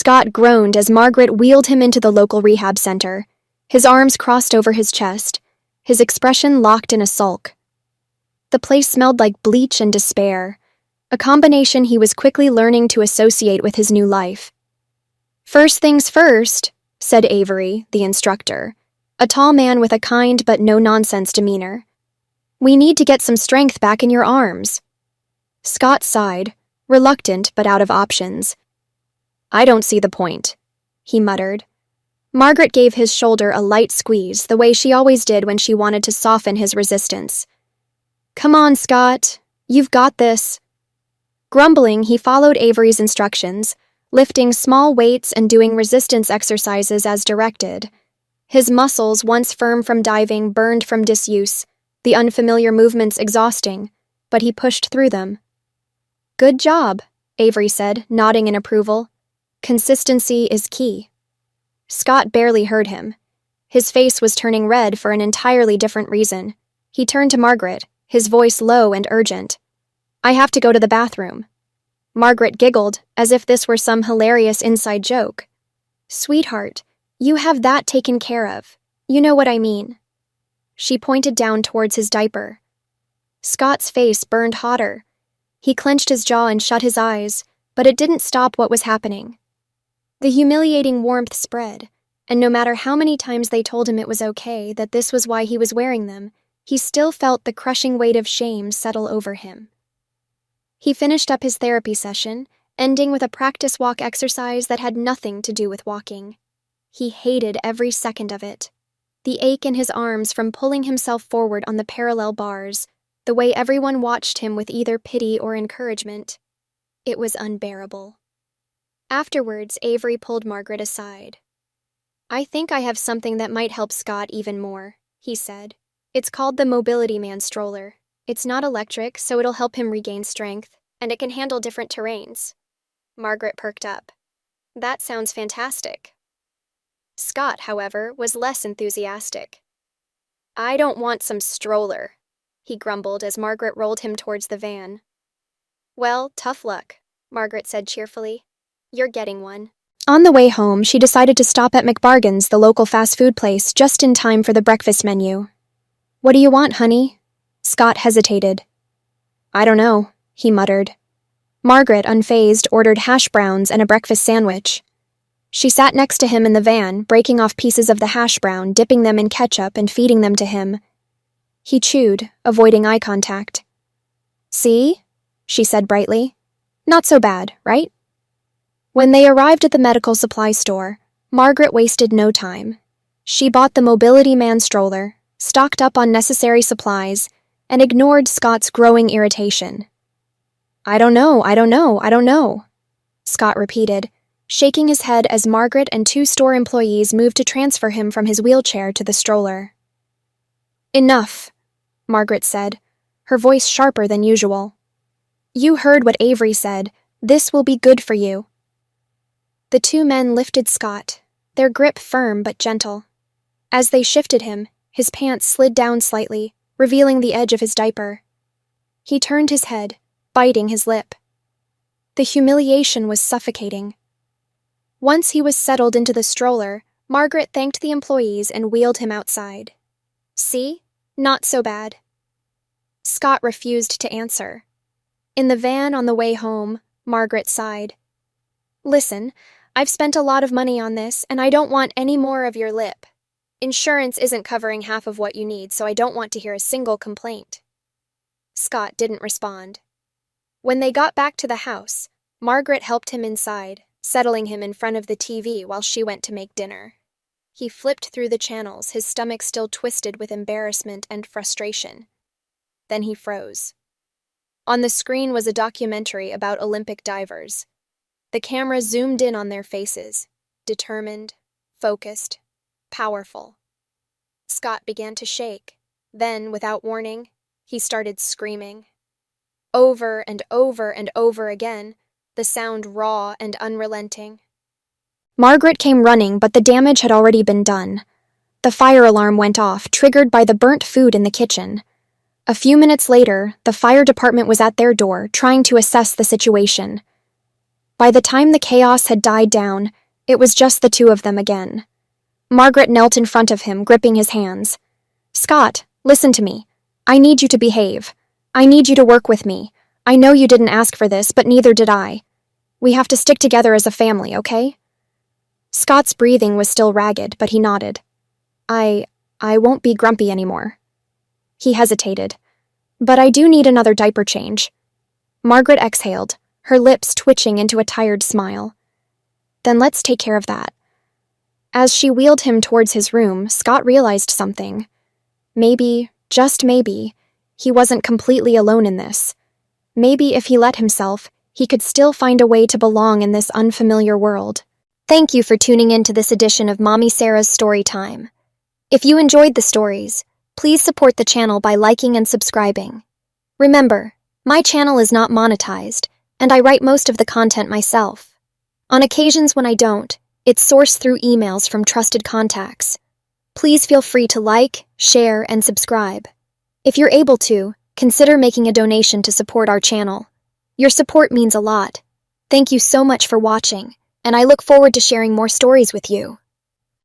Scott groaned as Margaret wheeled him into the local rehab center, his arms crossed over his chest, his expression locked in a sulk. The place smelled like bleach and despair, a combination he was quickly learning to associate with his new life. "First things first," said Avery, the instructor, a tall man with a kind but no-nonsense demeanor. "We need to get some strength back in your arms." Scott sighed, reluctant but out of options. "I don't see the point," he muttered. Margaret gave his shoulder a light squeeze, the way she always did when she wanted to soften his resistance. "Come on, Scott. You've got this." Grumbling, he followed Avery's instructions, lifting small weights and doing resistance exercises as directed. His muscles, once firm from diving, burned from disuse, the unfamiliar movements exhausting, but he pushed through them. "Good job," Avery said, nodding in approval. "Consistency is key." Scott barely heard him. His face was turning red for an entirely different reason. He turned to Margaret, his voice low and urgent. "I have to go to the bathroom." Margaret giggled, as if this were some hilarious inside joke. "Sweetheart, you have that taken care of. You know what I mean." She pointed down towards his diaper. Scott's face burned hotter. He clenched his jaw and shut his eyes, but it didn't stop what was happening. The humiliating warmth spread, and no matter how many times they told him it was okay, that this was why he was wearing them, he still felt the crushing weight of shame settle over him. He finished up his therapy session, ending with a practice walk exercise that had nothing to do with walking. He hated every second of it. The ache in his arms from pulling himself forward on the parallel bars, the way everyone watched him with either pity or encouragement. It was unbearable. Afterwards, Avery pulled Margaret aside. "I think I have something that might help Scott even more," he said. "It's called the Mobility Man stroller. It's not electric, so it'll help him regain strength, and it can handle different terrains." Margaret perked up. "That sounds fantastic." Scott, however, was less enthusiastic. "I don't want some stroller," he grumbled as Margaret rolled him towards the van. "Well, tough luck," Margaret said cheerfully. "You're getting one." On the way home, she decided to stop at McBargain's, the local fast food place, just in time for the breakfast menu. "What do you want, honey?" Scott hesitated. "I don't know," he muttered. Margaret, unfazed, ordered hash browns and a breakfast sandwich. She sat next to him in the van, breaking off pieces of the hash brown, dipping them in ketchup, and feeding them to him. He chewed, avoiding eye contact. "See?" she said brightly. "Not so bad, right?" When they arrived at the medical supply store, Margaret wasted no time. She bought the Mobility Man stroller, stocked up on necessary supplies, and ignored Scott's growing irritation. "I don't know," Scott repeated, shaking his head as Margaret and two store employees moved to transfer him from his wheelchair to the stroller. "Enough," Margaret said, her voice sharper than usual. "You heard what Avery said. This will be good for you." The two men lifted Scott, their grip firm but gentle. As they shifted him, his pants slid down slightly, revealing the edge of his diaper. He turned his head, biting his lip. The humiliation was suffocating. Once he was settled into the stroller, Margaret thanked the employees and wheeled him outside. "See? Not so bad." Scott refused to answer. In the van on the way home, Margaret sighed. "Listen, I've spent a lot of money on this, and I don't want any more of your lip. Insurance isn't covering half of what you need, so I don't want to hear a single complaint." Scott didn't respond. When they got back to the house, Margaret helped him inside, settling him in front of the TV while she went to make dinner. He flipped through the channels, his stomach still twisted with embarrassment and frustration. Then he froze. On the screen was a documentary about Olympic divers. The camera zoomed in on their faces, determined, focused, powerful. Scott began to shake. Then, without warning, he started screaming. Over and over and over again, the sound raw and unrelenting. Margaret came running, but the damage had already been done. The fire alarm went off, triggered by the burnt food in the kitchen. A few minutes later, the fire department was at their door, trying to assess the situation. By the time the chaos had died down, it was just the two of them again. Margaret knelt in front of him, gripping his hands. "Scott, listen to me. I need you to behave. I need you to work with me. I know you didn't ask for this, but neither did I. We have to stick together as a family, okay?" Scott's breathing was still ragged, but he nodded. I won't be grumpy anymore." He hesitated. "But I do need another diaper change." Margaret exhaled, her lips twitching into a tired smile. "Then let's take care of that." As she wheeled him towards his room, Scott realized something. Maybe, just maybe, he wasn't completely alone in this. Maybe if he let himself, he could still find a way to belong in this unfamiliar world. Thank you for tuning in to this edition of Mommy Sarah's Story Time. If you enjoyed the stories, please support the channel by liking and subscribing. Remember, my channel is not monetized, and I write most of the content myself. On occasions when I don't, it's sourced through emails from trusted contacts. Please feel free to like, share, and subscribe. If you're able to, consider making a donation to support our channel. Your support means a lot. Thank you so much for watching, and I look forward to sharing more stories with you.